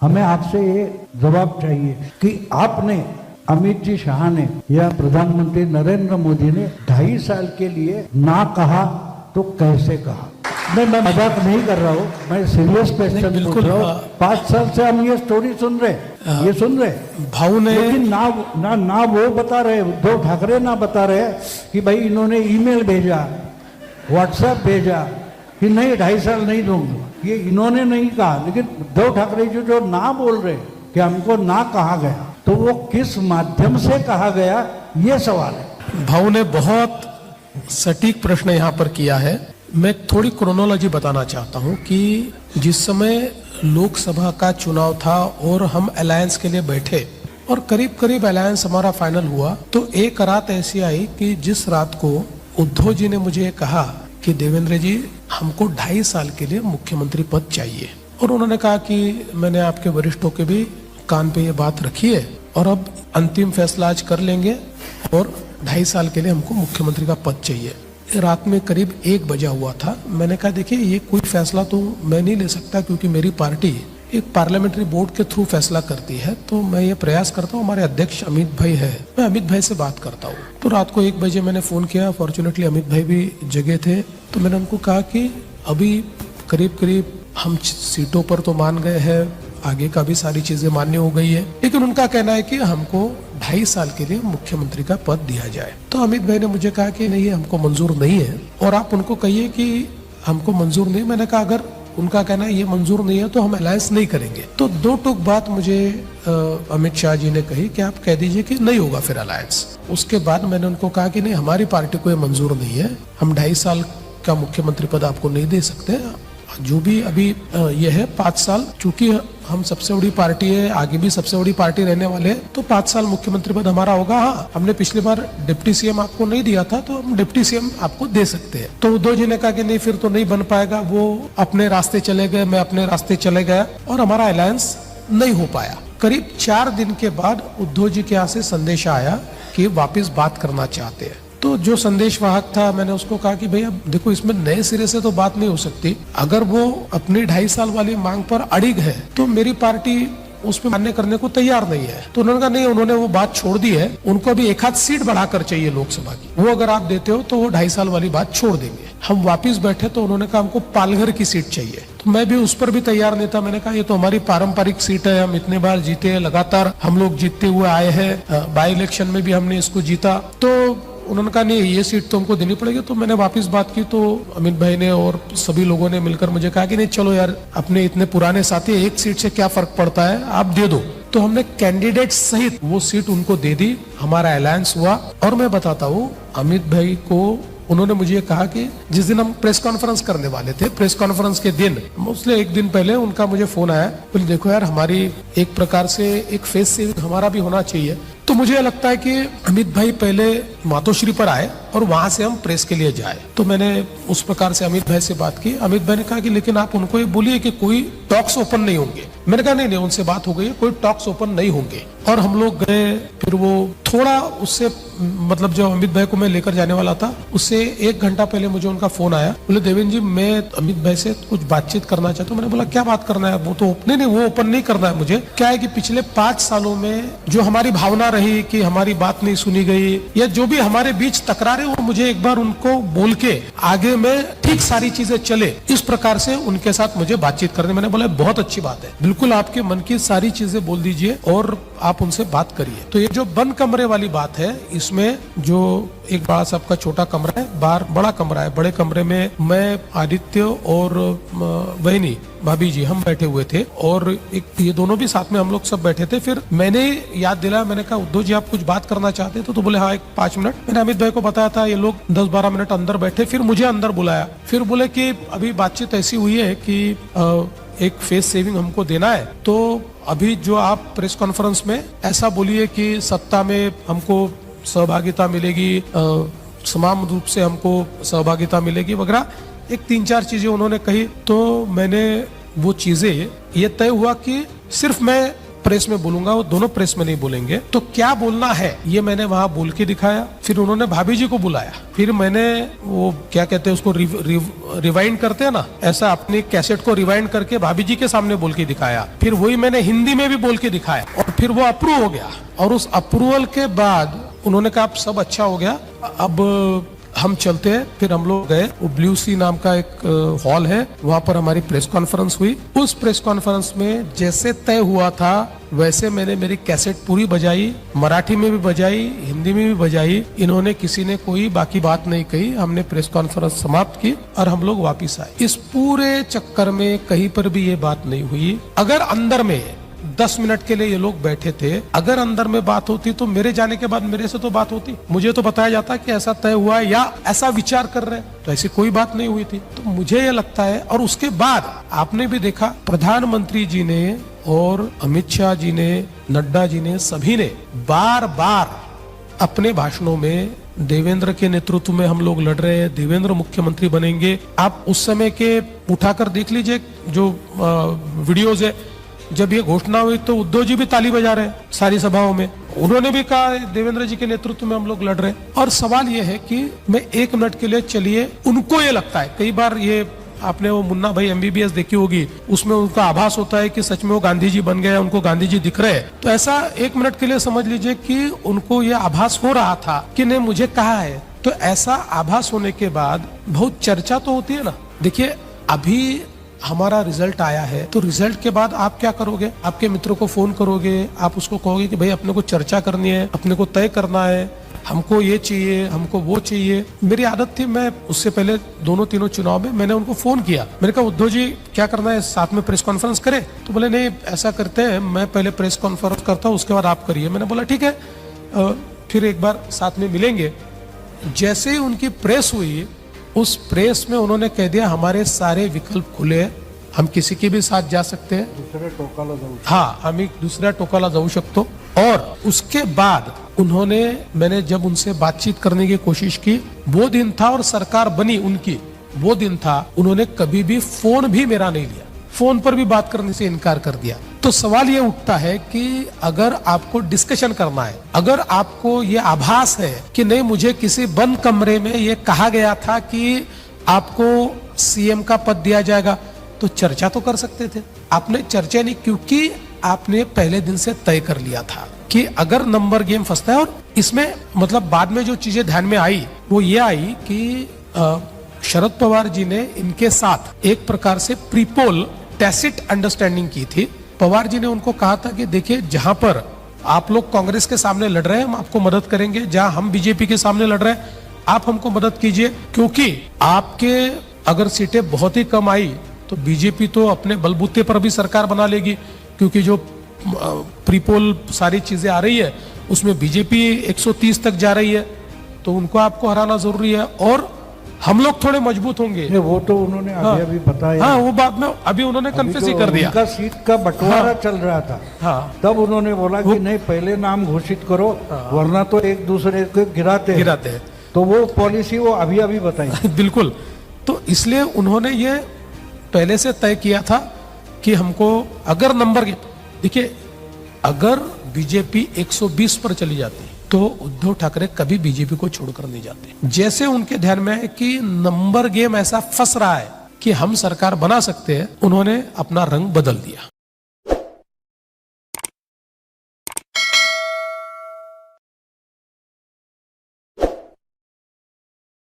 हमें आपसे ये जवाब चाहिए कि आपने अमित जी शाह ने या प्रधानमंत्री नरेंद्र मोदी ने 2.5 साल के लिए ना कहा तो कैसे कहा? नहीं, मैं मजाक नहीं कर रहा हूँ, मैं सीरियस क्वेश्चन पूछ रहा हूँ। 5 साल से हम ये स्टोरी सुन रहे भाऊ ने, लेकिन ना वो बता रहे, उद्धव ठाकरे ना बता रहे कि भाई इन्होंने ईमेल भेजा, व्हाट्सएप भेजा कि नहीं 2.5 साल नहीं दूंगा, ये इन्होंने नहीं कहा। लेकिन उद्धव ठाकरे जी जो ना बोल रहे कि हमको ना कहा गया, तो वो किस माध्यम से कहा गया, ये सवाल है। भाऊ ने बहुत सटीक प्रश्न यहाँ पर किया है। मैं थोड़ी क्रोनोलॉजी बताना चाहता हूँ कि जिस समय लोकसभा का चुनाव था और हम अलायंस के लिए बैठे और करीब करीब अलायंस हमारा फाइनल हुआ, तो एक रात ऐसी आई कि जिस रात को उद्धव जी ने मुझे कहा कि देवेंद्र जी हमको 2.5 साल के लिए मुख्यमंत्री पद चाहिए, और उन्होंने कहा कि मैंने आपके वरिष्ठों के भी कान पे ये बात रखी है और अब अंतिम फैसला आज कर लेंगे और 2.5 साल के लिए हमको मुख्यमंत्री का पद चाहिए। रात में करीब 1 बजा हुआ था। मैंने कहा देखिए ये कोई फैसला तो मैं नहीं ले सकता, क्योंकि मेरी पार्टी एक पार्लियामेंट्री बोर्ड के थ्रू फैसला करती है, तो मैं ये प्रयास करता हूँ, हमारे अध्यक्ष अमित भाई है, मैं अमित भाई से बात करता हूँ। तो रात को 1 बजे मैंने फोन किया, फॉर्चुनेटली अमित भाई भी जगे थे, तो मैंने उनको कहा कि अभी करीब करीब हम सीटों पर तो मान गए हैं, आगे का भी सारी चीजें मान्य हो गई है, लेकिन उनका कहना है कि हमको 2.5 साल के लिए मुख्यमंत्री का पद दिया जाए। तो अमित भाई ने मुझे कहा कि नहीं हमको मंजूर नहीं है और आप उनको कहिए कि हमको मंजूर नहीं। मैंने कहा अगर उनका कहना है ये मंजूर नहीं है तो हम अलायंस नहीं करेंगे। तो 2 टूक बात मुझे अमित शाह जी ने कही कि आप कह दीजिए कि नहीं होगा फिर अलायंस। उसके बाद मैंने उनको कहा कि नहीं हमारी पार्टी को ये मंजूर नहीं है, हम 2.5 साल का मुख्यमंत्री पद आपको नहीं दे सकते, जो भी अभी ये है 5 साल, चूंकि हम सबसे बड़ी पार्टी है, आगे भी सबसे बड़ी पार्टी रहने वाले हैं, तो 5 साल मुख्यमंत्री पद हमारा होगा। हाँ, हमने पिछली बार डिप्टी सीएम आपको नहीं दिया था, तो हम डिप्टी सीएम आपको दे सकते हैं। तो उद्धव जी ने कहा कि नहीं फिर तो नहीं बन पाएगा, वो अपने रास्ते चले गए, मैं अपने रास्ते चले गया और हमारा अलायंस नहीं हो पाया। करीब 4 दिन के बाद उद्धव जी के यहाँ से संदेश आया कि वापिस बात करना चाहते हैं। तो जो संदेश वाहक था मैंने उसको कहा कि भैया देखो इसमें नए सिरे से तो बात नहीं हो सकती, अगर वो अपनी 2.5 साल वाली मांग पर अड़िग है तो मेरी पार्टी उसमें मान्य करने को तैयार नहीं है। तो उन्होंने कहा नहीं, उन्होंने वो बात छोड़ दी है, उनको अभी 1 सीट बढ़ाकर चाहिए लोकसभा की, वो अगर आप देते हो तो वो 2.5 साल वाली बात छोड़ देंगे। हम वापिस बैठे तो उन्होंने कहा हमको पालघर की सीट चाहिए, तो मैं भी उस पर भी तैयार नहीं था। मैंने कहा ये तो हमारी पारंपरिक सीट है, हम इतने बार जीते हैं, लगातार हम लोग जीतते हुए आए हैं, बाई इलेक्शन में भी हमने इसको जीता। तो उन्होंने कहा नहीं ये सीट तो हमको देनी पड़ेगी। तो मैंने वापस बात की तो अमित भाई ने और सभी लोगों ने मिलकर मुझे कहा कि नहीं चलो यार अपने इतने पुराने साथी, 1 सीट से क्या फर्क पड़ता है, आप दे दो। तो हमने कैंडिडेट सहित वो सीट उनको दे दी, हमारा अलायंस हुआ। और मैं बताता हूँ अमित भाई को उन्होंने मुझे कहा कि जिस दिन हम प्रेस कॉन्फ्रेंस करने वाले थे, प्रेस कॉन्फ्रेंस के दिन उसने 1 दिन पहले उनका मुझे फोन आया, बोले देखो यार हमारी एक प्रकार से एक फेस सेविंग हमारा भी होना चाहिए। तो मुझे लगता है कि अमित भाई पहले मातोश्री पर आए और वहां से हम प्रेस के लिए जाए। तो मैंने उस प्रकार से अमित भाई से बात की। अमित भाई ने कहा कि लेकिन आप उनको ये बोलिए कि कोई टॉक्स ओपन नहीं होंगे। मैंने कहा नहीं उनसे बात हो गई है, कोई टॉक्स ओपन नहीं होंगे। और हम लोग गए, फिर वो थोड़ा उससे मतलब जो अमित भाई को मैं लेकर जाने वाला था उससे 1 घंटा पहले मुझे उनका फोन आया, बोले देवेंद्र जी मैं अमित भाई से कुछ बातचीत करना चाहता हूँ। मैंने बोला क्या बात करना है? वो तो नहीं वो ओपन नहीं करना है मुझे। क्या है कि पिछले 5 सालों में जो हमारी भावना रही कि हमारी बात नहीं सुनी गई या जो भी हमारे बीच तकरारें, वो मुझे एक बार उनको बोल के आगे में ठीक सारी चीजें चले, इस प्रकार से उनके साथ मुझे बातचीत करने। मैंने बोला बहुत अच्छी बात है, बिल्कुल आपके मन की सारी चीजें बोल दीजिए और आप उनसे बात करिए। तो ये जो बंद कमरे वाली बात है, इसमें जो एक बड़ा सा आपका छोटा कमरा है, बाहर बड़ा कमरा है, बड़े कमरे में मैं, आदित्य और वहिनी भाभी जी हम बैठे हुए थे और एक ये दोनों भी साथ में हम लोग सब बैठे थे। फिर मैंने याद दिलाया, मैंने कहा उद्धव जी आप कुछ बात करना चाहते हैं? तो बोले हाँ 5 मिनट। मैंने अमित भाई को बताया था, ये लोग 10-12 मिनट अंदर बैठे, फिर मुझे अंदर बुलाया। फिर बोले कि अभी बातचीत ऐसी हुई है कि एक फेस सेविंग हमको देना है, तो अभी जो आप प्रेस कॉन्फ्रेंस में ऐसा बोलिए कि सत्ता में हमको सहभागिता मिलेगी, समान रूप से हमको सहभागिता मिलेगी वगैरह, एक 3-4 चीजें उन्होंने कही। तो मैंने वो चीजें ये तय हुआ कि सिर्फ मैं प्रेस में बोलूंगा, वो दोनों प्रेस में नहीं बोलेंगे। तो क्या बोलना है ये मैंने वहां बोल के दिखाया। फिर उन्होंने भाभी जी को बुलाया, फिर मैंने वो क्या कहते हैं उसको रिवाइंड करते हैं ना, ऐसा अपनी कैसेट को रिवाइंड करके भाभी जी के सामने बोल के दिखाया। फिर वही मैंने हिंदी में भी बोल के दिखाया और फिर वो अप्रूव हो गया। और उस अप्रूवल के बाद उन्होंने कहा अब सब अच्छा हो गया, अब हम चलते हैं। फिर हम लोग गए, वो ब्लू सी नाम का एक हॉल है, वहां पर हमारी प्रेस कॉन्फ्रेंस हुई। उस प्रेस कॉन्फ्रेंस में जैसे तय हुआ था वैसे मैंने मेरी कैसेट पूरी बजाई, मराठी में भी बजाई, हिंदी में भी बजाई। इन्होंने किसी ने कोई बाकी बात नहीं कही। हमने प्रेस कॉन्फ्रेंस समाप्त की और हम लोग वापिस आए। इस पूरे चक्कर में कहीं पर भी ये बात नहीं हुई। अगर अंदर में 10 मिनट के लिए ये लोग बैठे थे, अगर अंदर में बात होती तो मेरे जाने के बाद मेरे से तो बात होती, मुझे तो बताया जाता कि ऐसा तय हुआ है या ऐसा विचार कर रहे हैं। तो ऐसी कोई बात नहीं हुई थी। तो मुझे ये लगता है, और उसके बाद आपने भी देखा प्रधानमंत्री जी ने और अमित शाह जी ने, नड्डा जी ने, सभी ने बार बार अपने भाषणों में देवेंद्र के नेतृत्व में हम लोग लड़ रहे हैं, देवेंद्र मुख्यमंत्री बनेंगे। आप उस समय के उठाकर देख लीजिए जो वीडियोज है, जब ये घोषणा हुई तो उद्धव जी भी ताली बजा रहे हैं सारी सभाओं में। उन्होंने भी कहा देवेंद्र जी के नेतृत्व में हम लोग लड़ रहे हैं। और सवाल ये है कि मैं 1 मिनट के लिए, चलिए उनको ये लगता है, कई बार ये आपने वो मुन्ना भाई MBBS देखी होगी, उसमें उनका आभास होता है कि सच में वो गांधी जी बन गए, उनको गांधी जी दिख रहे हैं। तो ऐसा 1 मिनट के लिए समझ लीजिए कि उनको ये आभास हो रहा था कि नहीं मुझे कहा है। तो ऐसा आभास होने के बाद बहुत चर्चा तो होती है ना। देखिए अभी हमारा रिजल्ट आया है, तो रिजल्ट के बाद आप क्या करोगे? आपके मित्रों को फोन करोगे, आप उसको कहोगे कि भाई अपने को चर्चा करनी है, अपने को तय करना है, हमको ये चाहिए, हमको वो चाहिए। मेरी आदत थी, मैं उससे पहले 2-3 चुनाव में मैंने उनको फोन किया। मैंने कहा उद्धव जी क्या करना है, साथ में प्रेस कॉन्फ्रेंस करें? तो बोले नहीं ऐसा करते हैं, मैं पहले प्रेस कॉन्फ्रेंस करता हूँ, उसके बाद आप करिए। मैंने बोला ठीक है, फिर एक बार साथ में मिलेंगे। जैसे ही उनकी प्रेस हुई, उस प्रेस में उन्होंने कह दिया हमारे सारे विकल्प खुले हैं, हम किसी के भी साथ जा सकते हैं, दुसऱ्या टोकाला जाऊ, हाँ आम्ही दुसऱ्या टोकाला जाऊ शकतो। और उसके बाद उन्होंने, मैंने जब उनसे बातचीत करने की कोशिश की, वो दिन था और सरकार बनी उनकी, वो दिन था, उन्होंने कभी भी फोन भी मेरा नहीं लिया, फोन पर भी बात करने से इनकार कर दिया। तो सवाल ये उठता है कि अगर आपको डिस्कशन करना है, अगर आपको ये आभास है कि नहीं मुझे किसी बंद कमरे में ये कहा गया था कि आपको CM का पद दिया जाएगा, तो चर्चा तो कर सकते थे। आपने चर्चा नहीं, क्योंकि आपने पहले दिन से तय कर लिया था कि अगर नंबर गेम फंसता है। और इसमें मतलब बाद में जो चीजें ध्यान में आई वो ये आई कि शरद पवार जी ने इनके साथ एक प्रकार से प्रीपोल टैसिट अंडरस्टैंडिंग की थी। पवार जी ने उनको कहा था कि देखिए जहां पर आप लोग कांग्रेस के सामने लड़ रहे हैं हम आपको मदद करेंगे, जहां हम बीजेपी के सामने लड़ रहे हैं आप हमको मदद कीजिए, क्योंकि आपके अगर सीटें बहुत ही कम आई तो बीजेपी तो अपने बलबूते पर भी सरकार बना लेगी, क्योंकि जो प्रीपोल सारी चीजें आ रही है उसमें बीजेपी 130 तक जा रही है, तो उनको आपको हराना जरूरी है और हम लोग थोड़े मजबूत होंगे। वो तो उन्होंने अभी बताया। हाँ, वो बाद में अभी उन्होंने कन्फेस ही कर दिया। उनका सीट का बंटवारा चल रहा था, हाँ, तब उन्होंने बोला कि नहीं पहले नाम घोषित करो, वरना तो एक दूसरे को गिराते हैं। तो वो पॉलिसी वो अभी बताई। बिल्कुल। तो इसलिए उन्होंने ये पहले से तय किया था कि हमको अगर नंबर, देखिए अगर बीजेपी 120 पर चली जाती तो उद्धव ठाकरे कभी बीजेपी को छोड़कर नहीं जाते। जैसे उनके ध्यान में है कि नंबर गेम ऐसा फंस रहा है कि हम सरकार बना सकते हैं, उन्होंने अपना रंग बदल दिया।